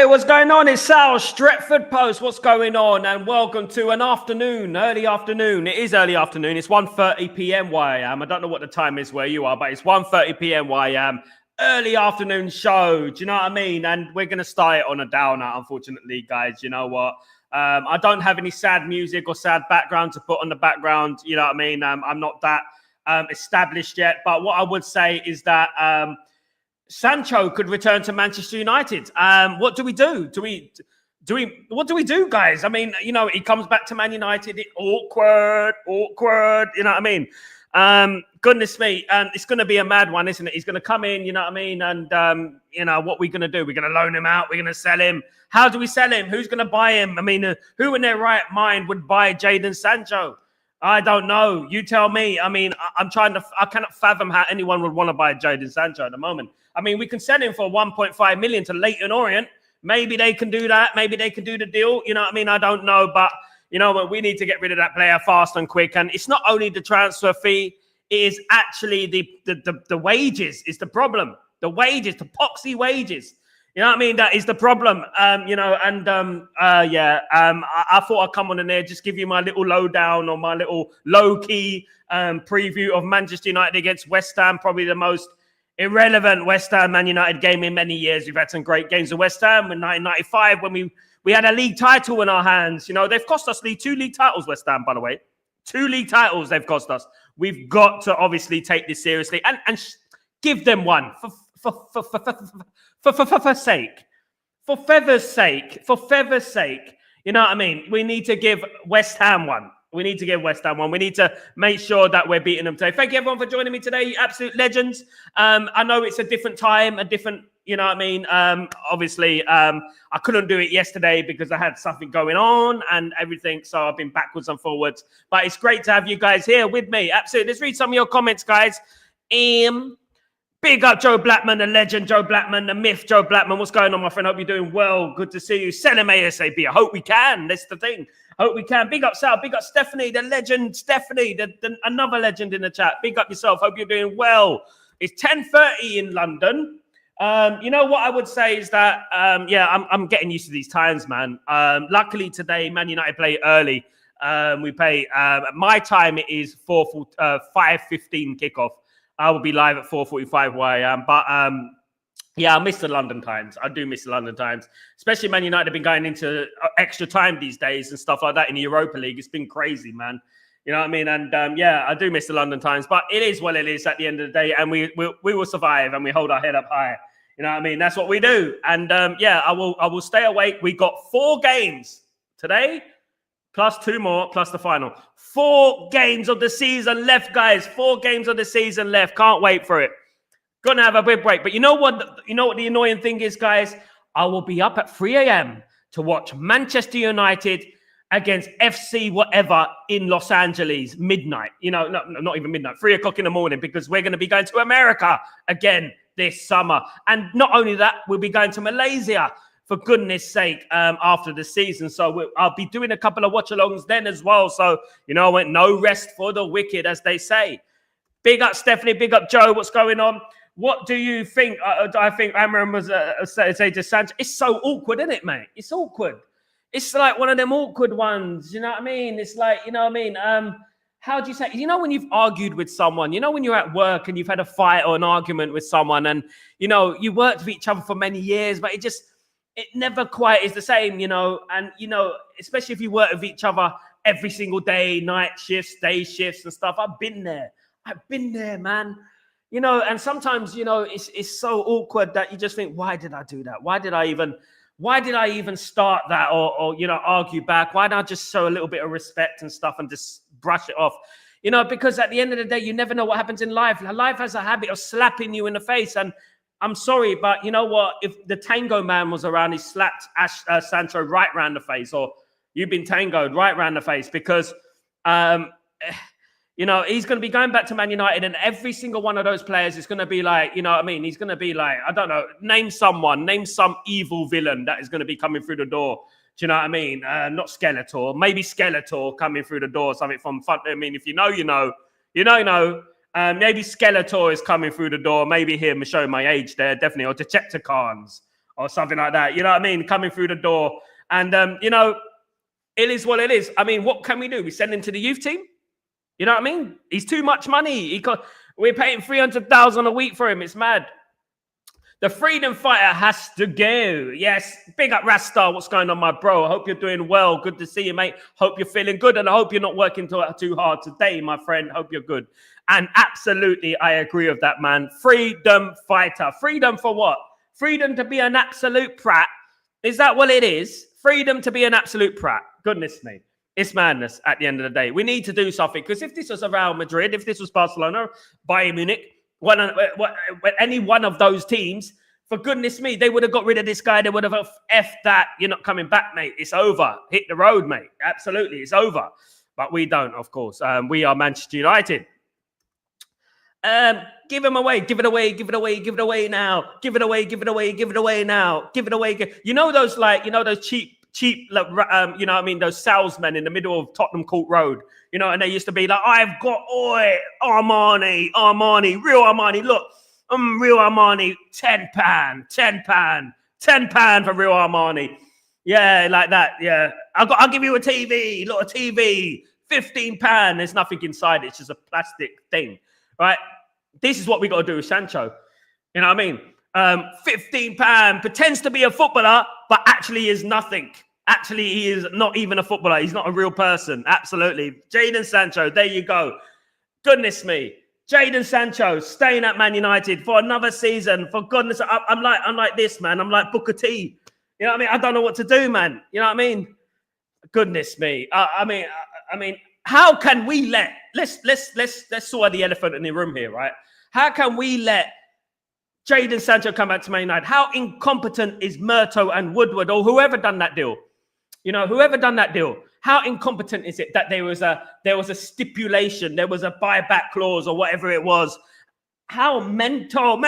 What's going on? It's Sal, Stretford Post. What's going on? And welcome to an afternoon, early afternoon. It is early afternoon. It's 1:30 p.m. where I am. I don't know what the time is where you are, but it's 1:30 p.m. where I am. Early afternoon show. Do you know what I mean? And we're going to start it on a downer, unfortunately, guys. You know what? I don't have any sad music or sad background to put on the background. You know what I mean? I'm not that established yet. But what I would say is that Sancho could return to Manchester United. What do we do? What do we do, guys? I mean, you know, he comes back to Man United. Awkward. You know what I mean? Goodness me. It's going to be a mad one, isn't it? He's going to come in, you know what I mean? And, you know, what we're going to do? We're going to loan him out. We're going to sell him. How do we sell him? Who's going to buy him? I mean, who in their right mind would buy Jadon Sancho? I don't know. You tell me. I mean, I cannot fathom how anyone would want to buy Jadon Sancho at the moment. I mean, we can sell him for 1.5 million to Leyton Orient. Maybe they can do that. Maybe they can do the deal. You know what I mean? I don't know. But, you know, we need to get rid of that player fast and quick. And it's not only the transfer fee. It is actually the wages is the problem. The wages, the poxy wages. You know what I mean? That is the problem. You know, and I thought I'd come on in there, just give you my little lowdown or my little low-key preview of Manchester United against West Ham, probably the most irrelevant West Ham Man United game in many years. We've had some great games with West Ham in 1995 when we had a league title in our hands. You know, they've cost us two league titles, West Ham, by the way. 2 league titles they've cost us. We've got to obviously take this seriously and give them one for sake. For feather's sake. You know what I mean? We need to give West Ham one. We need to make sure that we're beating them today. Thank you, everyone, for joining me today. You absolute legends. I know it's a different time, you know what I mean? Obviously, I couldn't do it yesterday because I had something going on and everything. So I've been backwards and forwards. But it's great to have you guys here with me. Absolutely. Let's read some of your comments, guys. Big up Joe Blackman, the legend Joe Blackman, the myth Joe Blackman. What's going on, my friend? Hope you're doing well. Good to see you. Sell him ASAP. I hope we can. That's the thing. Hope we can. Big up Sal. Big up Stephanie, the legend. Stephanie, another legend in the chat. Big up yourself. Hope you're doing well. It's 10:30 in London. You know what I would say is that, I'm getting used to these times, man. Luckily today, Man United play early. We play, my time it is 5:15 kickoff. I will be live at 4:45 where I am. But, I miss the London times. I do miss the London times. Especially Man United have been going into extra time these days and stuff like that in the Europa League. It's been crazy, man. You know what I mean? And, I do miss the London times. But it is what it is at the end of the day. And we will survive and we hold our head up high. You know what I mean? That's what we do. And, I will stay awake. We got 4 games today, plus 2 more, plus the final. 4 games of the season left, guys. 4 games of the season left. Can't wait for it. Gonna have a big break. But you know what? You know what the annoying thing is, guys? I will be up at 3 a.m. to watch Manchester United against FC whatever in Los Angeles midnight. You know, no, not even midnight. 3 o'clock in the morning because we're going to be going to America again this summer. And not only that, we'll be going to Malaysia, for goodness sake, after the season. So I'll be doing a couple of watch-alongs then as well. So, you know, no rest for the wicked, as they say. Big up, Stephanie. Big up, Joe. What's going on? What do you think? I think Amram was say to Sanchez. It's so awkward, isn't it, mate? It's awkward. It's like one of them awkward ones. You know what I mean? It's like, you know what I mean? How do you say? You know when you've argued with someone, you know when you're at work and you've had a fight or an argument with someone and, you know, you worked with each other for many years, but it never quite is the same, you know. And, you know, especially if you work with each other every single day, night shifts, day shifts and stuff. I've been there, man. You know, and sometimes, you know, it's so awkward that you just think, why did I do that? Why did I even start that or you know, argue back? Why not just show a little bit of respect and stuff and just brush it off? You know, because at the end of the day, you never know what happens in life. Life has a habit of slapping you in the face. And I'm sorry, but you know what? If the Tango Man was around, he slapped Sancho right round the face, or you've been tangoed right round the face, because you know, he's going to be going back to Man United, and every single one of those players is going to be like, you know what I mean? He's going to be like, I don't know, name some evil villain that is going to be coming through the door. Do you know what I mean? Not Skeletor, maybe Skeletor coming through the door, something from fun. I mean, if you know, you know. Maybe Skeletor is coming through the door. Maybe him, showing my age there, definitely, or Decepticons or something like that. You know what I mean? Coming through the door. And, you know, it is what it is. I mean, what can we do? We send him to the youth team? You know what I mean? He's too much money. We're paying 300,000 a week for him. It's mad. The freedom fighter has to go. Yes, big up Rasta. What's going on, my bro? I hope you're doing well. Good to see you, mate. Hope you're feeling good, and I hope you're not working too hard today, my friend. Hope you're good. And absolutely, I agree with that, man. Freedom fighter. Freedom for what? Freedom to be an absolute prat. Is that what it is? Freedom to be an absolute prat. Goodness me. It's madness at the end of the day. We need to do something, because if this was Real Madrid, if this was Barcelona, Bayern Munich, any one of those teams, for goodness me, they would have got rid of this guy. They would have F that. You're not coming back, mate. It's over. Hit the road, mate. Absolutely, it's over. But we don't, of course. We are Manchester United. Give him away. Give it away. Give it away. Give it away now. Give it away. Give it away. Give it away now. Give it away. You know those those cheap, you know what I mean, those salesmen in the middle of Tottenham Court Road, you know, and they used to be like, I've got Armani, real Armani, look, real Armani, £10 for real Armani. Yeah, like that, yeah. I'll give you a TV, look, a TV, £15. There's nothing inside, it's just a plastic thing, right? This is what we got to do with Sancho, you know what I mean? £15, pretends to be a footballer, but actually is nothing. Actually, he is not even a footballer. He's not a real person. Absolutely. Jadon Sancho, there you go. Goodness me. Jadon Sancho staying at Man United for another season. For goodness, I'm like this, man. I'm like Booker T. You know what I mean? I don't know what to do, man. You know what I mean? Goodness me. I mean, how can we let's sort the elephant in the room here, right? How can we let Jadon Sancho come back to Man United? How incompetent is Murto and Woodward, or whoever done that deal? You know, whoever done that deal, how incompetent is it that there was a stipulation, there was a buyback clause or whatever it was? How mental,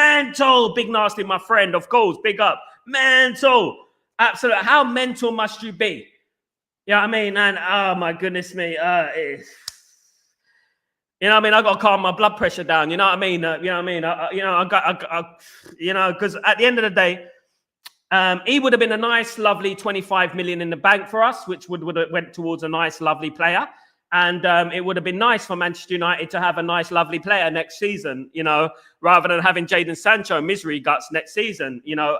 big nasty, my friend, of course, big up, mental, absolutely. How mental must you be? You know what I mean? And oh my goodness me, you know what I mean? I got to calm my blood pressure down. You know what I mean? Because at the end of the day, he would have been a nice, lovely 25 million in the bank for us, which would have went towards a nice, lovely player. And it would have been nice for Manchester United to have a nice, lovely player next season, you know, rather than having Jadon Sancho misery guts next season, you know,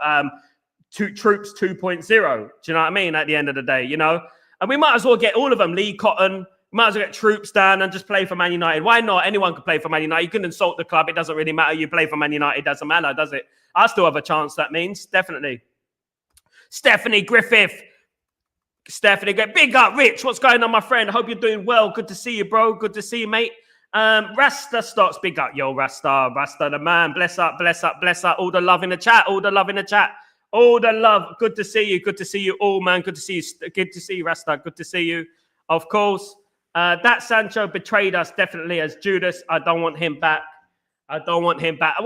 Troops 2.0. Do you know what I mean? At the end of the day, you know, and we might as well get all of them. Lee Cotton, might as well get Troops down and just play for Man United. Why not? Anyone can play for Man United. You can insult the club. It doesn't really matter. You play for Man United. It doesn't matter, does it? I still have a chance, that means. Definitely. Stephanie Griffith. Big up, Rich. What's going on, my friend? I hope you're doing well. Good to see you, bro. Good to see you, mate. Rasta Stocks. Big up. Yo, Rasta the man. Bless up. All the love in the chat. All the love. Good to see you. Good to see you all, man. Good to see you. Good to see you, Rasta. Good to see you. Of course. That Sancho betrayed us definitely as Judas. I don't want him back. I don't want him back.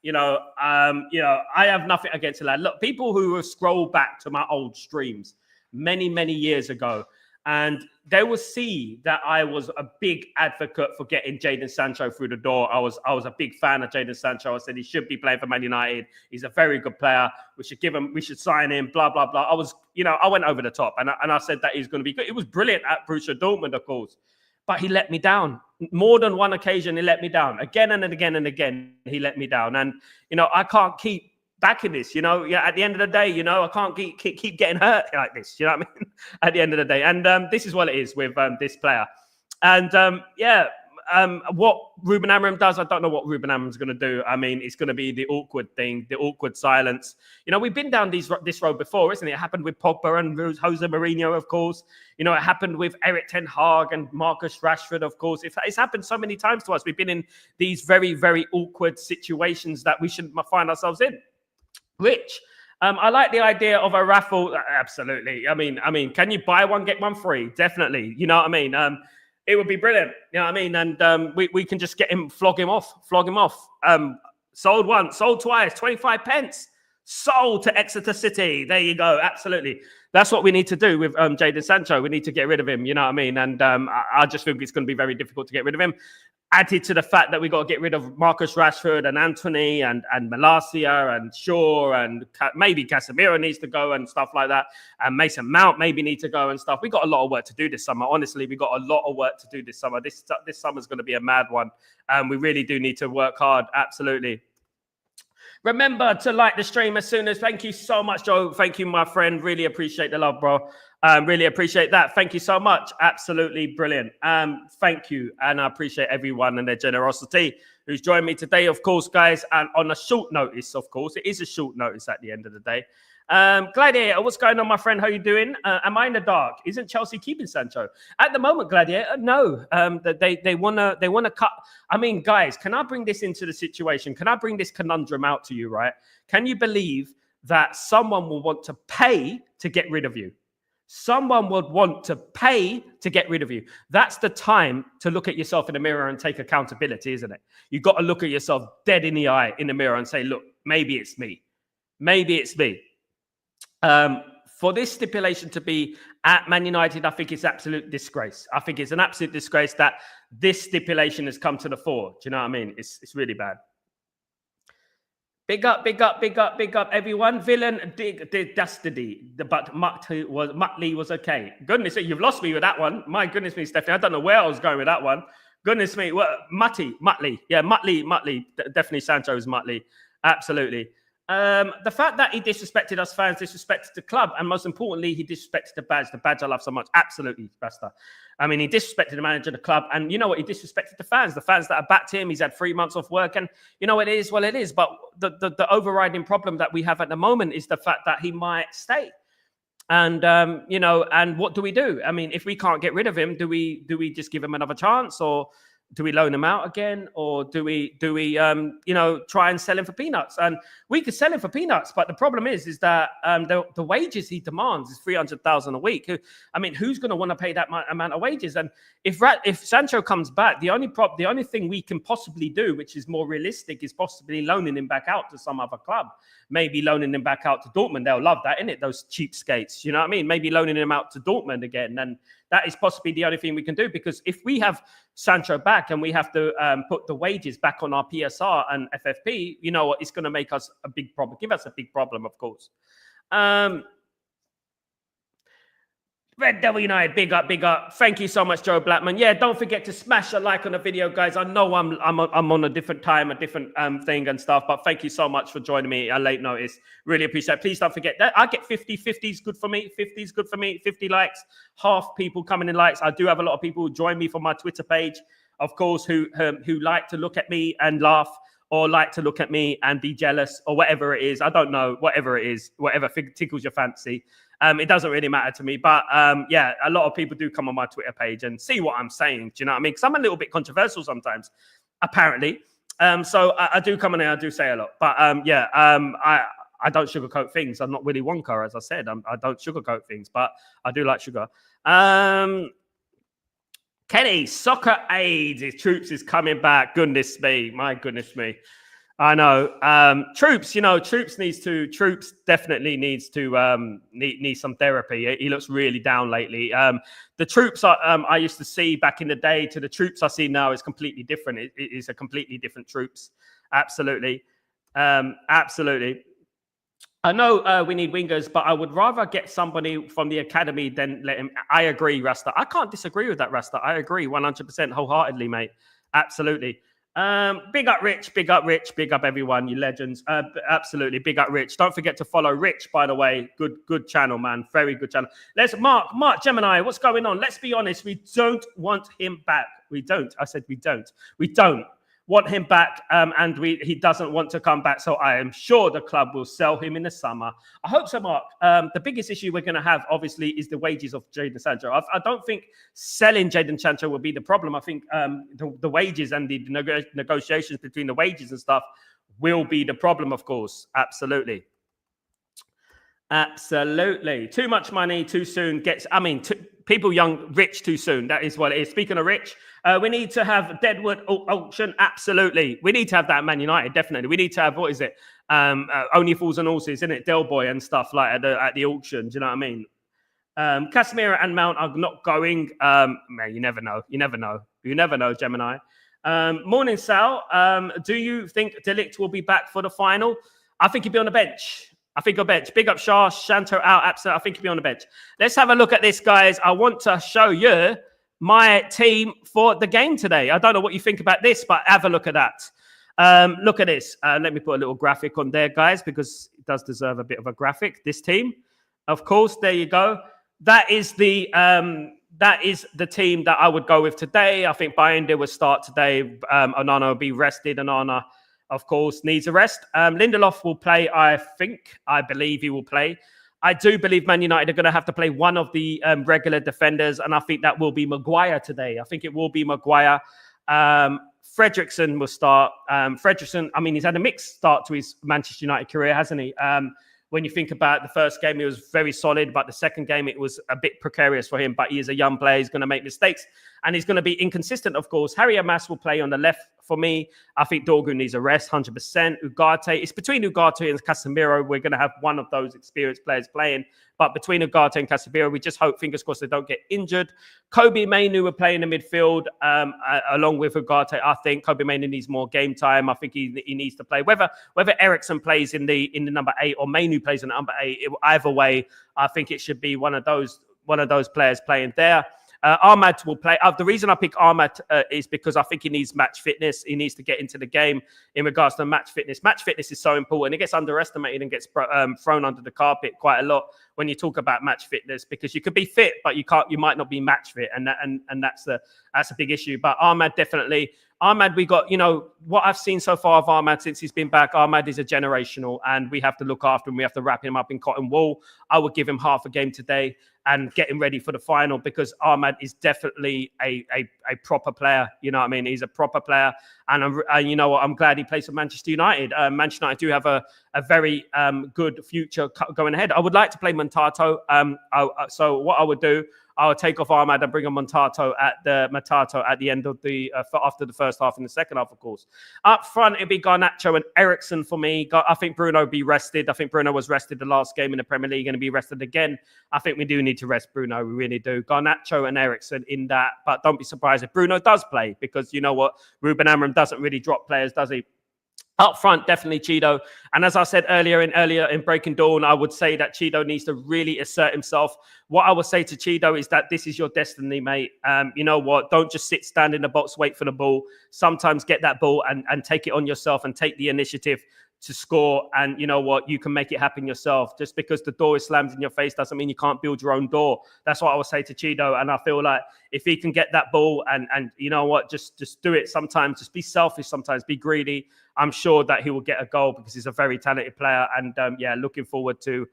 You know, I have nothing against the lad. Look, people who will scroll back to my old streams many, many years ago, and they will see that I was a big advocate for getting Jadon Sancho through the door. I was a big fan of Jadon Sancho. I said he should be playing for Man United. He's a very good player. We should sign him, blah, blah, blah. I went over the top, and I said that he's going to be good. It was brilliant at Borussia Dortmund, of course, but he let me down. More than one occasion, he let me down. Again and again and again, he let me down. And, you know, I can't keep backing this, you know. Yeah, at the end of the day, you know, I can't keep getting hurt like this, you know what I mean? At the end of the day. And this is what it is with this player. And, what Ruben Amorim does, I don't know what Ruben Amorim's going to do. I mean, it's going to be the awkward thing, the awkward silence. You know, we've been down this road before, isn't it? It happened with Pogba and Jose Mourinho, of course. You know, it happened with Eric Ten Hag and Marcus Rashford, of course. It's happened so many times to us. We've been in these very, very awkward situations that we shouldn't find ourselves in. Rich, I like the idea of a raffle. Absolutely. I mean, can you buy one, get one free? Definitely. You know what I mean? It would be brilliant. You know what I mean? And we can just flog him off. Sold once, sold twice, 25 pence. Sold to Exeter City. There you go. Absolutely. That's what we need to do with Jadon Sancho. We need to get rid of him. You know what I mean? And I just think it's going to be very difficult to get rid of him. Added to the fact that we got to get rid of Marcus Rashford and Anthony and Malacia and Shaw and maybe Casemiro needs to go and stuff like that. And Mason Mount maybe needs to go and stuff. We got a lot of work to do this summer. Honestly, we got a lot of work to do this summer. This summer's going to be a mad one. We really do need to work hard. Absolutely. Remember to like the stream as soon as. Thank you so much, Joe. Thank you, my friend. Really appreciate the love, bro. Really appreciate that. Thank you so much. Absolutely brilliant. Thank you. And I appreciate everyone and their generosity who's joined me today, of course, guys. And on a short notice, of course. It is a short notice at the end of the day. Gladiator, what's going on, my friend? How you doing? Am I in the dark? Isn't Chelsea keeping Sancho? At the moment, Gladiator, no. They wanna cut. I mean, guys, can I bring this into the situation? Can I bring this conundrum out to you, right? Can you believe that someone will want to pay to get rid of you? Someone would want to pay to get rid of you. That's the time to look at yourself in the mirror and take accountability, isn't it? You've got to look at yourself dead in the eye in the mirror and say, look, maybe it's me. Maybe it's me. For this stipulation to be at Man United, I think it's absolute disgrace. I think it's an absolute disgrace that this stipulation has come to the fore. Do you know what I mean? It's really bad. Big up, everyone. Villain did dastardly, but Muttley was okay. Goodness, you've lost me with that one. My goodness me, Stephanie. I don't know where I was going with that one. Goodness me. Well, Muttley. Yeah, Muttley. Definitely Sancho's Muttley. Absolutely. The fact that he disrespected us fans, disrespected the club, and most importantly, he disrespected the badge I love so much. Absolutely, Rasta. I mean, he disrespected the manager of the club, and you know what? He disrespected the fans that have backed him. He's had 3 months off work, and you know, it is. But the overriding problem that we have at the moment is the fact that he might stay. And you know, and what do we do? I mean, if we can't get rid of him, do we just give him another chance, or do we loan him out again, or do we you know, try and sell him for peanuts? And we could sell him for peanuts, but the problem is that the wages he demands is 300,000 a week. I mean, who's going to want to pay that amount of wages? And if Sancho comes back, the only thing we can possibly do, which is more realistic, is possibly loaning him back out to some other club. Maybe loaning him back out to Dortmund. They'll love that, innit? Those cheapskates. You know what I mean? Maybe loaning him out to Dortmund again. And that is possibly the only thing we can do, because if we have Sancho back and we have to put the wages back on our PSR and FFP, you know what? It's going to make us a big problem. Give us a big problem, of course. Red Devil United, big up. Thank you so much, Joe Blackman. Yeah, don't forget to smash a like on the video, guys. I know I'm on a different time, a different thing and stuff, but thank you so much for joining me at late notice. Really appreciate it. Please don't forget that I get 50 is good for me. 50 is good for me. 50 likes, half people coming in likes. I do have a lot of people who join me from my Twitter page, of course, who like to look at me and laugh, or like to look at me and be jealous, or whatever it is. I don't know, whatever it is, whatever tickles your fancy. It doesn't really matter to me. But yeah, a lot of people do come on my Twitter page and see what I'm saying. Do you know what I mean? Because I'm a little bit controversial sometimes, apparently. So I do come on there, I do say a lot. But yeah, I don't sugarcoat things. I'm not Willy Wonka, as I said. I don't sugarcoat things, but I do like sugar. Kenny, soccer aids. His troops is coming back. Goodness me. My goodness me. I know. Troops definitely needs to need some therapy. He looks really down lately. The troops I used to see back in the day to the troops I see now is completely different. It is a completely different troops. Absolutely. Absolutely. I know we need wingers, but I would rather get somebody from the academy than let him. I agree, Rasta. I can't disagree with that, Rasta. I agree 100% wholeheartedly, mate. Absolutely. Big up Rich, big up everyone, you legends. Absolutely, big up Rich. Don't forget to follow Rich, by the way. Good channel, man. Very good channel. Let's Mark Gemini, what's going on? Let's be honest, we don't want him back. We don't. I said we don't. We don't want him back, and he doesn't want to come back. So I am sure the club will sell him in the summer. I hope so, Mark. The biggest issue we're going to have, obviously, is the wages of Jadon Sancho. I don't think selling Jadon Sancho will be the problem. I think the wages and the negotiations between the wages and stuff will be the problem, of course. Absolutely. Absolutely. Too much money too soon people young, rich too soon. That is what it is. Speaking of rich, we need to have Deadwood auction. Absolutely. We need to have that at Man United, definitely. We need to have, what is it? Only Fools and Horses, isn't it? Del Boy and stuff like at the auction. Do you know what I mean? Casemiro and Mount are not going. Man, you never know. You never know. You never know, Gemini. Morning, Sal. Do you think De Ligt will be back for the final? I think he'll be on the bench. Big up Shah, Shanto out. Absolutely. I think he'll be on the bench. Let's have a look at this, guys. I want to show you my team for the game today. I don't know what you think about this, but have a look at that. Look at this. Let me put a little graphic on there, guys, because it does deserve a bit of a graphic. This team, of course, there you go. That is the team that I would go with today. I think Bayende will start today. Onana will be rested. Onana, of course, needs a rest. Lindelof will play, I believe he will play. I do believe Man United are going to have to play one of the regular defenders, and I think that will be Maguire today. I think it will be Maguire. Fredrickson will start. Fredrickson, he's had a mixed start to his Manchester United career, hasn't he? When you think about the first game, he was very solid, but the second game, it was a bit precarious for him. But he is a young player. He's going to make mistakes, and he's going to be inconsistent, of course. Harry Amas will play on the left for me. I think Dorgu needs a rest, 100%. Ugarte, it's between Ugarte and Casemiro. We're going to have one of those experienced players playing. But between Ugarte and Casemiro, we just hope, fingers crossed, they don't get injured. Kobe Mainoo will play in the midfield along with Ugarte. I think Kobe Mainoo needs more game time. I think he needs to play. Whether Ericsson plays in the number 8 or Mainoo plays in the number 8, either way, I think it should be one of those players playing there. Ahmad will play. The reason I pick Ahmad is because I think he needs match fitness. He needs to get into the game in regards to match fitness. Match fitness is so important. It gets underestimated and gets thrown under the carpet quite a lot when you talk about match fitness, because you could be fit, but you might not be match fit, and that's a big issue. But Ahmad, definitely. Ahmad, we got, what I've seen so far of Ahmad since he's been back, Ahmad is a generational, and we have to look after him. We have to wrap him up in cotton wool. I would give him half a game today and get him ready for the final, because Ahmad is definitely a proper player. You know what I mean? He's a proper player. And you know what? I'm glad he plays for Manchester United. Manchester United do have a very good future going ahead. I would like to play Montato. So what I would do, I would take off Ahmad and bring on Matato at the end of after the first half and the second half, of course. Up front, it'd be Garnacho and Ericsson for me. I think Bruno will be rested. I think Bruno was rested the last game in the Premier League and be rested again. I think we do need to rest Bruno. We really do. Garnacho and Ericsson in that. But don't be surprised if Bruno does play, because you know what? Ruben Amorim doesn't really drop players, does he? Up front, definitely Cheeto. And as I said earlier in Breaking Dawn, I would say that Cheeto needs to really assert himself. What I would say to Cheeto is that this is your destiny, mate. You know what? Don't just stand in the box, wait for the ball. Sometimes get that ball and take it on yourself and take the initiative to score. And you know what? You can make it happen yourself. Just because the door is slammed in your face doesn't mean you can't build your own door. That's what I would say to Cheeto. And I feel like if he can get that ball and you know what, just do it sometimes. Just be selfish sometimes. Be greedy. I'm sure that he will get a goal because he's a very talented player. And looking forward to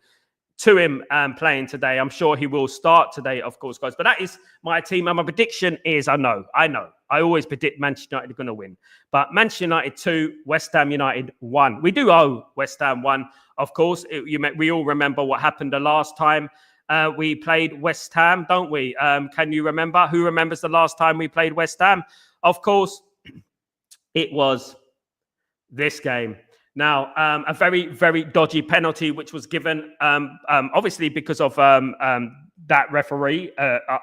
him playing today. I'm sure he will start today, of course, guys. But that is my team. And my prediction is, I know. I always predict Manchester United are going to win. But Manchester United 2, West Ham United 1. We do owe West Ham 1, of course. We all remember what happened the last time we played West Ham, don't we? Can you remember? Who remembers the last time we played West Ham? Of course, it was this game. Now, a very, very dodgy penalty, which was given, obviously, because of that referee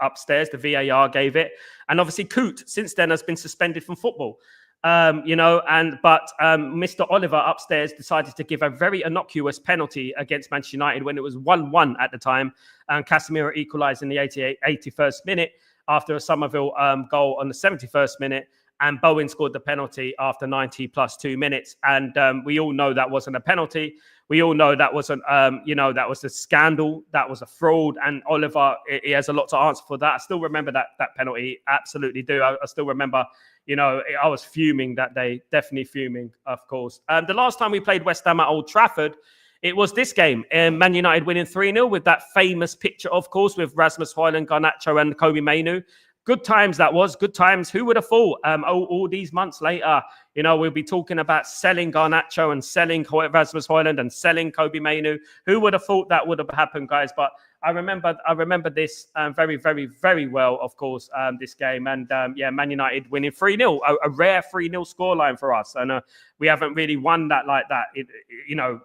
upstairs. The VAR gave it. And obviously, Coote, since then, has been suspended from football. But Mr. Oliver upstairs decided to give a very innocuous penalty against Manchester United when it was 1-1 at the time. And Casemiro equalised in the 81st minute after a Somerville goal on the 71st minute. and Bowen scored the penalty after 90 plus 2 minutes. And we all know that wasn't a penalty. We all know that wasn't, that was a scandal. That was a fraud. And Oliver, he has a lot to answer for that. I still remember that penalty. Absolutely do. I still remember, I was fuming that day. Definitely fuming, of course. The last time we played West Ham at Old Trafford, it was this game. Man United winning 3-0 with that famous picture, of course, with Rasmus Højlund, Garnacho and Kobe Mainoo. Good times that was. Good times. Who would have thought? All these months later, we'll be talking about selling Garnacho and selling Rasmus Højlund and selling Kobe Mainoo. Who would have thought that would have happened, guys? But I remember this very, very, very well, of course, this game. And Man United winning 3-0, a rare 3-0 scoreline for us. And we haven't really won that like that,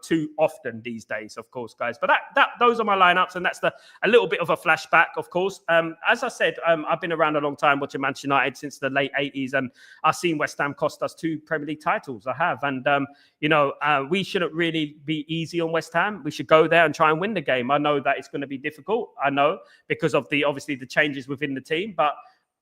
too often these days, of course, guys. But those are my lineups, and that's a little bit of a flashback, of course. As I said, I've been around a long time watching Manchester United since the late 80s, and I've seen West Ham cost us 2 Premier League titles. I have. And, we shouldn't really be easy on West Ham. We should go there and try and win the game. I know that it's going to be difficult. I know, because of the changes within the team. But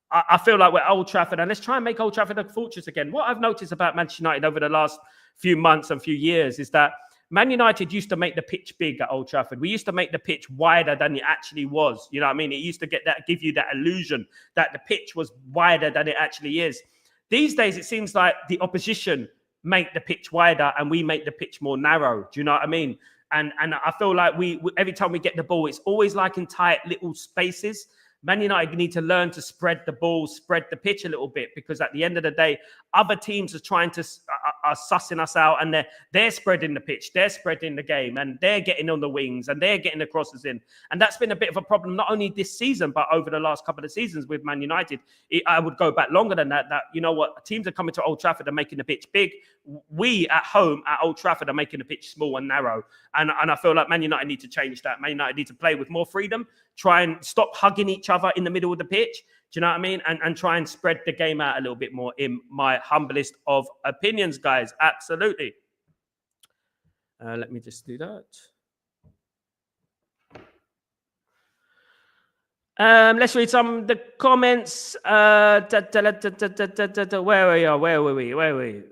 I feel like we're at Old Trafford, and let's try and make Old Trafford a fortress again. What I've noticed about Manchester United over the last few months and few years is that Man United used to make the pitch big at Old Trafford. We used to make the pitch wider than it actually was. You know what I mean? It used to give you that illusion that the pitch was wider than it actually is. These days, it seems like the opposition make the pitch wider and we make the pitch more narrow. Do you know what I mean? And I feel like we every time we get the ball, it's always like in tight little spaces. Man United need to learn to spread the ball, spread the pitch a little bit, because at the end of the day, other teams are trying to are sussing us out, and they're spreading the pitch, they're spreading the game, and they're getting on the wings and they're getting the crosses in. And that's been a bit of a problem, not only this season, but over the last couple of seasons with Man United. I would go back longer than that. That, you know what, teams are coming to Old Trafford and making the pitch big. We at home at Old Trafford are making the pitch small and narrow. And I feel like Man United need to change that. Man United need to play with more freedom, try and stop hugging each other in the middle of the pitch. Do you know what I mean? And try and spread the game out a little bit more, in my humblest of opinions, guys. Absolutely. Let me just do that. Let's read some of the comments. Where were we?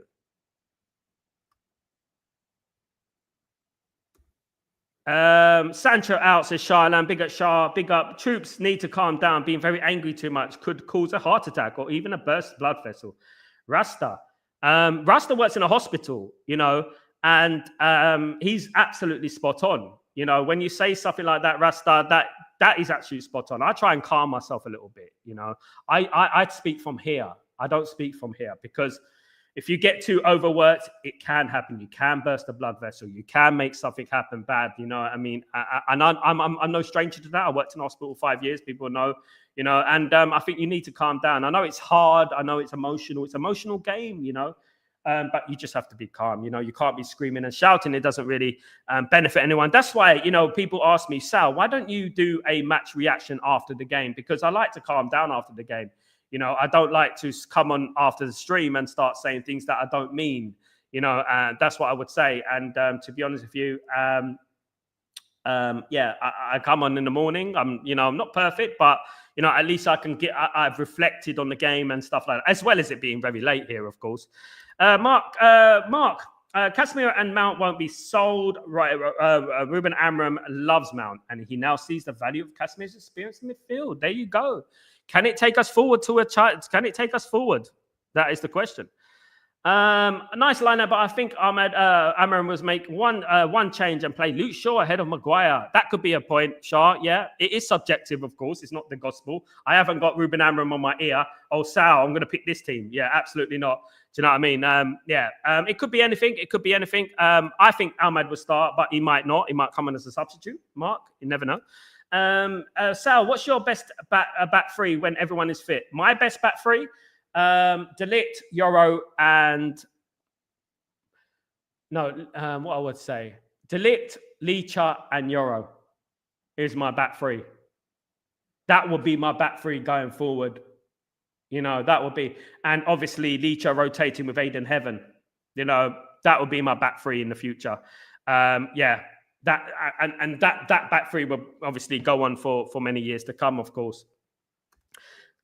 Sancho out, says Charlan. Big up Shah. Big up. Troops need to calm down. Being very angry too much could cause a heart attack or even a burst blood vessel. Rasta works in a hospital, and he's absolutely spot on. When you say something like that, Rasta, that is actually spot on. I try and calm myself a little bit. I speak from here. I don't speak from here, because if you get too overworked, it can happen. You can burst a blood vessel. You can make something happen bad. You know what I mean? I'm no stranger to that. I worked in hospital 5 years. People know, and I think you need to calm down. I know it's hard. I know it's emotional. It's an emotional game, but you just have to be calm. You can't be screaming and shouting. It doesn't really benefit anyone. That's why, people ask me, Sal, why don't you do a match reaction after the game? Because I like to calm down after the game. I don't like to come on after the stream and start saying things that I don't mean, and that's what I would say. And to be honest with you, I come on in the morning. I'm not perfect, but, at least I can I've reflected on the game and stuff like that, as well as it being very late here, of course. Mark, Casemiro and Mount won't be sold. Right, Ruben Amorim loves Mount, and he now sees the value of Casemiro's experience in midfield. There you go. Can it take us forward to a child? Can it take us forward? That is the question. A nice lineup, but I think Amorim was make one change and play Luke Shaw ahead of Maguire. That could be a point, Shaw. Yeah, it is subjective, of course. It's not the gospel. I haven't got Ruben Amorim on my ear. Oh, Sal, I'm going to pick this team. Yeah, absolutely not. Do you know what I mean? It could be anything. It could be anything. I think Ahmad will start, but he might not. He might come in as a substitute. Mark, you never know. Sal, what's your best back three when everyone is fit? My best back three, De Ligt, Euro, and what I would say, De Ligt, Licha, and Euro is my back three. That would be my back three going forward. That would be, and obviously Licha rotating with Aiden Heaven. That would be my back three in the future. That back three will obviously go on for many years to come, of course.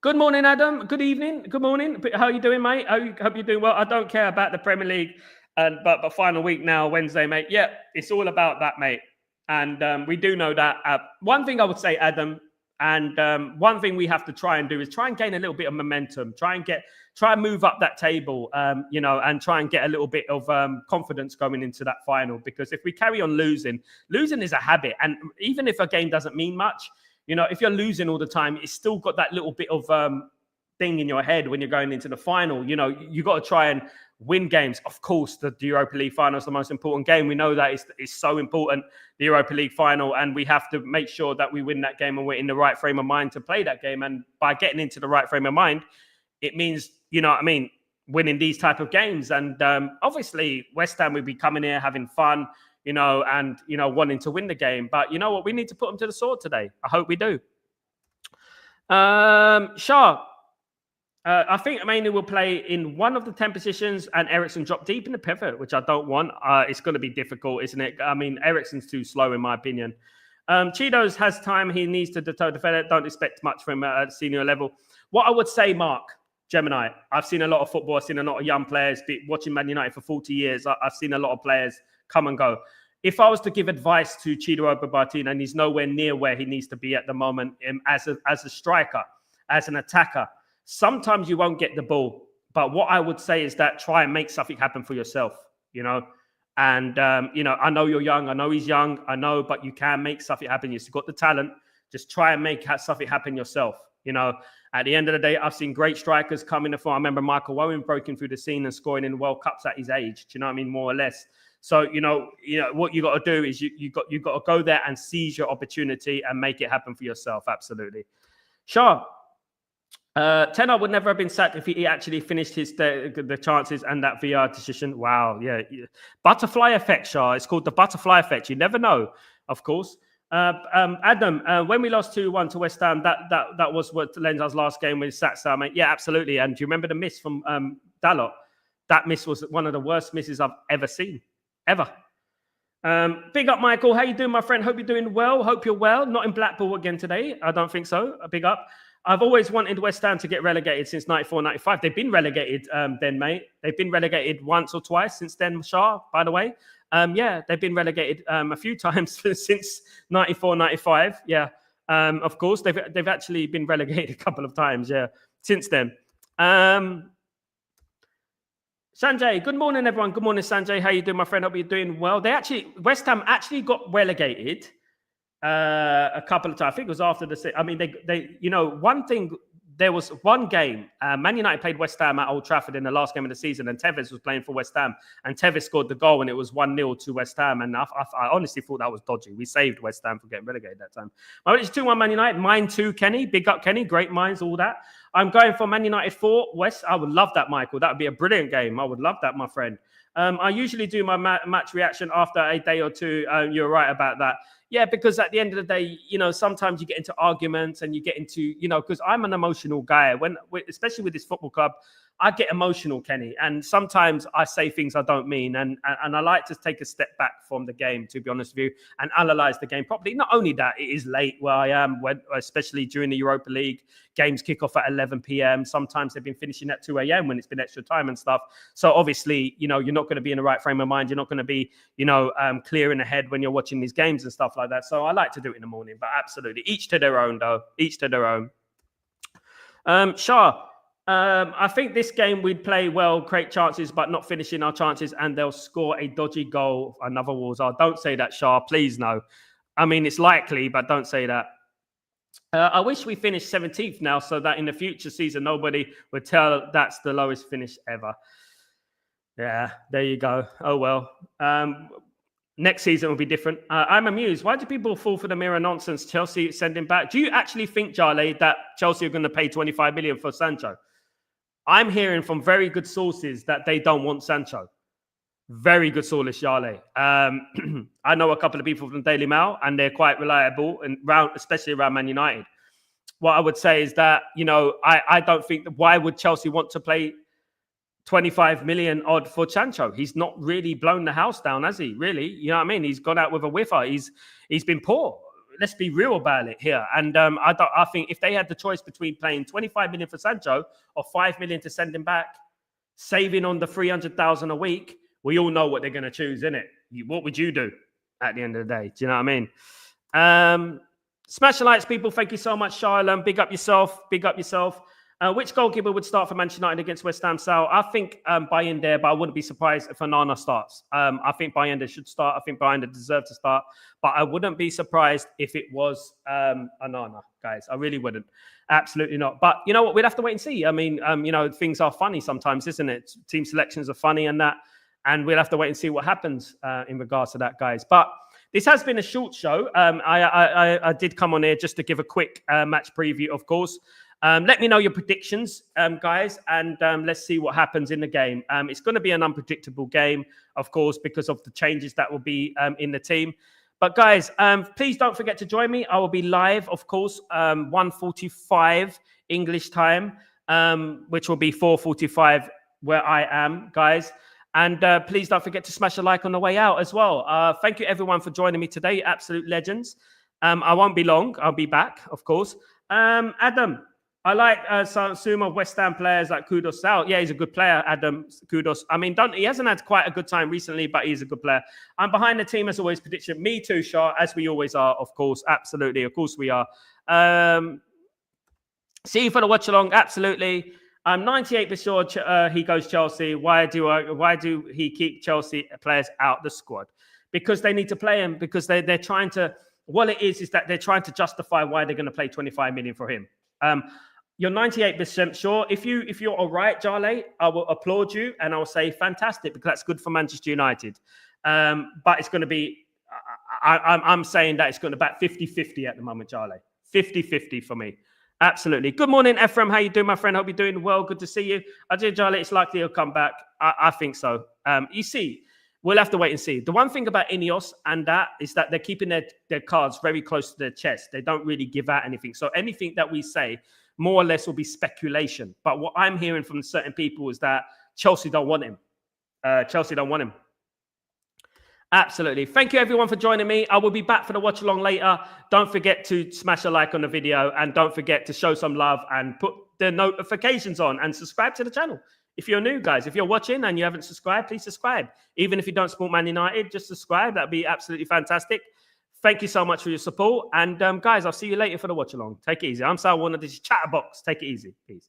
Good morning, Adam. Good evening. Good morning. How are you doing, mate? Hope you're doing well. I don't care about the Premier League, but final week now, Wednesday, mate. Yeah, it's all about that, mate. And we do know that. One thing I would say, Adam, and one thing we have to try and do is try and gain a little bit of momentum. Try and move up that table, and try and get a little bit of confidence going into that final. Because if we carry on losing is a habit, and even if a game doesn't mean much. If you're losing all the time, it's still got that little bit of thing in your head when you're going into the final. You got to try and win games. Of course, the Europa League final is the most important game. We know that it's so important, the Europa League final, and we have to make sure that we win that game and we're in the right frame of mind to play that game. And by getting into the right frame of mind, it means, winning these type of games. And obviously, West Ham will be coming here having fun. And wanting to win the game. But you know what? We need to put them to the sword today. I hope we do. Shah, I think Mainoo will play in one of the 10 positions and Ericsson drop deep in the pivot, which I don't want. It's going to be difficult, isn't it? I mean, Ericsson's too slow, in my opinion. Cheetos has time. He needs to defend it. Don't expect much from him at senior level. What I would say, Mark, Gemini, I've seen a lot of football. I've seen a lot of young players. Watching Man United for 40 years, I've seen a lot of players come and go. If I was to give advice to Chido Obabartina, and he's nowhere near where he needs to be at the moment as a striker, as an attacker, sometimes you won't get the ball. But what I would say is that try and make something happen for yourself, And, I know you're young. I know he's young. I know, but you can make something happen. You've got the talent. Just try and make something happen yourself, At the end of the day, I've seen great strikers come in the form. I remember Michael Owen breaking through the scene and scoring in the World Cups at his age. Do you know what I mean? More or less. So, what you got to do is you got to go there and seize your opportunity and make it happen for yourself. Absolutely. Shah, Tenor would never have been sacked if he actually finished the chances and that VR decision. Wow. Yeah. Butterfly effect, Shah. It's called the butterfly effect. You never know, of course. Adam, when we lost 2-1 to West Ham, that was what Lenzar's last game with Satsar, mate. Yeah, absolutely. And do you remember the miss from Dalot? That miss was one of the worst misses I've ever seen. Ever. Big up, Michael. How you doing, my friend? Hope you're doing well. Hope you're well. Not in Blackpool again today. I don't think so. A big up. I've always wanted West Ham to get relegated since 94-95. They've been relegated then, mate. They've been relegated once or twice since then, Shah, by the way. They've been relegated a few times since 94-95. Yeah. Of course, they've actually been relegated a couple of times, since then. Sanjay, good morning, everyone. Good morning, Sanjay. How you doing, my friend? Hope you're doing well. West Ham actually got relegated a couple of times. I think it was after the. I mean, one thing. There was one game. Man United played West Ham at Old Trafford in the last game of the season, and Tevez was playing for West Ham, and Tevez scored the goal, and it was 1-0 to West Ham. And I honestly thought that was dodgy. We saved West Ham from getting relegated that time. My it's 2-1 Man United. Mine too, Kenny. Big up, Kenny. Great minds, all that. I'm going for Man United 4 West. I would love that, Michael. That would be a brilliant game. I would love that, my friend. I usually do my match reaction after a day or two. You're right about that. Yeah, because at the end of the day, sometimes you get into arguments and you get into, because I'm an emotional guy. Especially with this football club, I get emotional, Kenny. And sometimes I say things I don't mean. And I like to take a step back from the game, to be honest with you, and analyze the game properly. Not only that, it is late where I am, especially during the Europa League. Games kick off at 11 p.m. Sometimes they've been finishing at 2 a.m. when it's been extra time and stuff. So obviously, you're not going to be in the right frame of mind. You're not going to be, clear in the head when you're watching these games and stuff like that. So I like to do it in the morning, but absolutely. Each to their own, though. Each to their own. Shah, I think this game we'd play well, create chances, but not finishing our chances, and they'll score a dodgy goal. Another Walsall. Don't say that, Shah. Please, no. I mean, it's likely, but don't say that. I wish we finished 17th now so that in the future season, nobody would tell that's the lowest finish ever. Yeah, there you go. Oh, well. Next season will be different. I'm amused. Why do people fall for the mirror nonsense? Chelsea sending back. Do you actually think, Jarley, that Chelsea are going to pay 25 million for Sancho? I'm hearing from very good sources that they don't want Sancho. Very good source, Jarley. I know a couple of people from Daily Mail, and they're quite reliable, and especially around Man United. What I would say is that, I don't think that why would Chelsea want to play 25 million odd for Sancho? He's not really blown the house down, has he? Really? You know what I mean? He's gone out with a whiffer. He's been poor. let's be real about it here. And I think if they had the choice between paying 25 million for Sancho or 5 million to send him back, saving on the 300,000 a week, we all know what they're going to choose, innit? What would you do at the end of the day? Do you know what I mean? Smash the likes, people. Thank you so much, Charlotte. Big up yourself. Big up yourself. Which goalkeeper would start for Manchester United against West Ham? Sal? I think Bayanda, but I wouldn't be surprised if Onana starts. I think Bayanda should start. I think Bayanda deserves to start, but I wouldn't be surprised if it was Onana, guys. I really wouldn't. Absolutely not. But you know what? We'd have to wait and see. I mean, things are funny sometimes, isn't it? Team selections are funny and that, and we'll have to wait and see what happens in regards to that, guys. But this has been a short show. I did come on here just to give a quick match preview, of course. Let me know your predictions, guys, and let's see what happens in the game. It's going to be an unpredictable game, of course, because of the changes that will be in the team. But, guys, please don't forget to join me. I will be live, of course, 1:45 English time, which will be 4:45 where I am, guys. And please don't forget to smash a like on the way out as well. Thank you, everyone, for joining me today. Absolute legends. I won't be long. I'll be back, of course. Adam, I like some of West Ham players like Kudos out. Yeah, he's a good player, Adam Kudos. I mean, he hasn't had quite a good time recently, but he's a good player. I'm behind the team as always. Prediction, me too, Shah, as we always are, of course. Absolutely, of course we are. See you for the watch along. Absolutely. I'm 98% sure he goes Chelsea. Why do he keep Chelsea players out the squad? Because they need to play him. Because they're trying to. What it is that they're trying to justify why they're going to play 25 million for him. You're 98% sure. If you're all right, Jale, I will applaud you and I'll say fantastic because that's good for Manchester United. But it's going to be. I'm saying that it's going to be about 50-50 at the moment, Jale. 50-50 for me. Absolutely. Good morning, Ephraim. How you doing, my friend? Hope you're doing well. Good to see you. I did, Jale. It's likely he'll come back. I think so. You see, we'll have to wait and see. The one thing about Ineos and that is that they're keeping their cards very close to their chest. They don't really give out anything. So anything that we say, more or less, will be speculation. But what I'm hearing from certain people is that Chelsea don't want him. Chelsea don't want him. Absolutely. Thank you, everyone, for joining me. I will be back for the watch along later. Don't forget to smash a like on the video and don't forget to show some love and put the notifications on and subscribe to the channel. If you're new, guys, if you're watching and you haven't subscribed, please subscribe. Even if you don't support Man United, just subscribe. That'd be absolutely fantastic. Thank you so much for your support. And guys, I'll see you later for the watch along. Take it easy. I'm Sal Warner. This is Chatterbox. Take it easy. Peace.